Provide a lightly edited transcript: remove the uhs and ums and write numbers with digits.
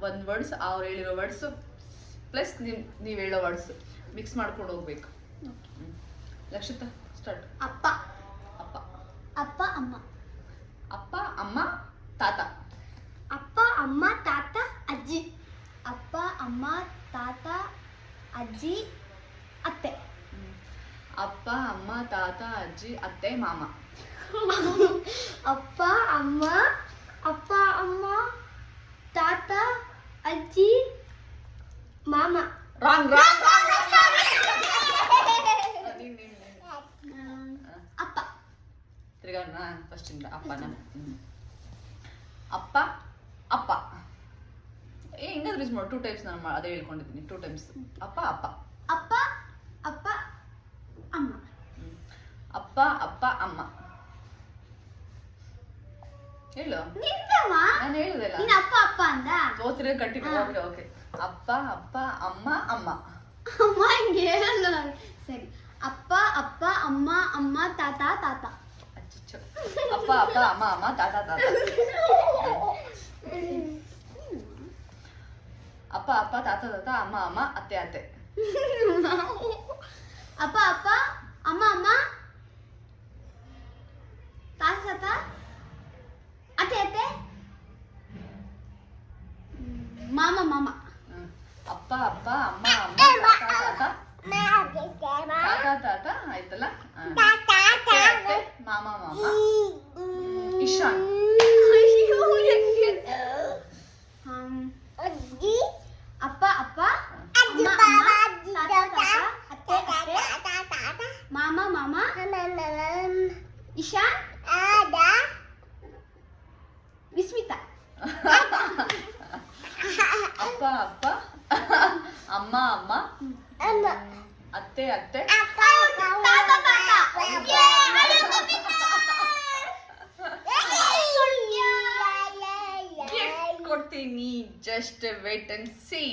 ಒಂದು ವರ್ಡ್ಸ್ ಅವ್ರು ಹೇಳಿರೋ ವರ್ಡ್ಸ್ ಪ್ಲಸ್ ನೀವು ಹೇಳೋ ವರ್ಡ್ಸ್ ಮಿಕ್ಸ್ ಮಾಡ್ಕೊಂಡು ಹೋಗ್ಬೇಕು. ಲಕ್ಷಿತ ಸ್ಟಾರ್ಟ್. ಅಪ್ಪ ಅಪ್ಪ ಅಪ್ಪ ಅಮ್ಮ ಅಪ್ಪ ಅಮ್ಮ ತಾತ. ಅಪ್ಪ ಅಮ್ಮ ತಾತ ಅಜ್ಜಿ. ಅಪ್ಪ ಅಮ್ಮ ತಾತ ಅಜ್ಜಿ ಅತ್ತೆ. ಅಪ್ಪ ಅಮ್ಮ ತಾತ ಅಜ್ಜಿ ಅತ್ತೆ ಮಾಮ. ಅಪ್ಪ ಅಮ್ಮ ತಾತ ಅಜ್ಜಿ ಮಾಮ. ರಾಂಗ್ ಅಪ್ಪ ತಿರ್ಗಾ ಫಸ್ಟ್ ಇಂದ ಅಪ್ಪನ. ಅಪ್ಪ ಅಪ್ಪ ಹಿಂಗಾದ್ರೆ ಯೂಸ್ ಮಾಡಿ 2 ಟೈಮ್ಸ್ ನಾನು ಅದೇ ಹೇಳ್ಕೊಂಡಿದ್ದೀನಿ 2 ಟೈಮ್ಸ್. ಅಪ್ಪ ಅಪ್ಪ ಅಪ್ಪ ಅಪ್ಪ ಅಮ್ಮ. ಅಪ್ಪ ಅಪ್ಪ ಅಮ್ಮ ಹೇಳು. ನಿಂದಮ್ಮ ನಾನು ಹೇಳುದಲ್ಲ ನೀನು ಅಪ್ಪ ಅಪ್ಪ ಅಂದ. ತೋತಿರ ಕಟ್ಟಿ. Okay okay. ಅಪ್ಪ ಅಪ್ಪ ಅಮ್ಮ ಅಮ್ಮ. ಅಮ್ಮ ಹಿಂಗೆ ಹೇಳಲ್ಲ. ಸರಿ. ಅಪ್ಪ ಅಪ್ಪ ಅಮ್ಮ ಅಮ್ಮ ತಾತ ತಾತ. ಅಚ್ಚಚ್ಚೋ. ಅಪ್ಪ ಅಪ್ಪ ಅಮ್ಮ ಅಮ್ಮ ತಾತ ತಾತ. ಅಪ್ಪ ಅಪ್ಪ ತಾತ ತಾತ ಅಮ್ಮ ಅಮ್ಮ ಅತ್ತೆ ಅತ್ತೆ. ಅಪ್ಪ ಅಪ್ಪ ಅಮ್ಮ ಅಮ್ಮ ತಾತ ತಾತ ಅತ್ತೆ ಅತ್ತೆ ಮಾಮ ಮಾಮ. ಅಪ್ಪ ಅಪ್ಪ ಅಮ್ಮ ಅಮ್ಮ ತಾತ ತಾತ ತಾತ ಆಯ್ತಲ್ಲ. ಅತ್ತೆ ಅತ್ತೆ ಮಾಮ ಮಾಮ. ಇಶಾನ್. ಅಪ್ಪ ಅಪ್ಪ ಅಮ್ಮ ಅಮ್ಮ ತಾತ ತಾತ ಅತ್ತೆ ಅತ್ತೆ ಮಾಮ ಮಾಮ. ಇಶಾನ್ ವಿಸ್ಮಿತಾ. ಅಪ್ಪ ಅಪ್ಪ ಅಮ್ಮ ಅಮ್ಮ ಅತ್ತೆ ಅತ್ತೆ ಕೊಡ್ತೀನಿ. Just wait and C.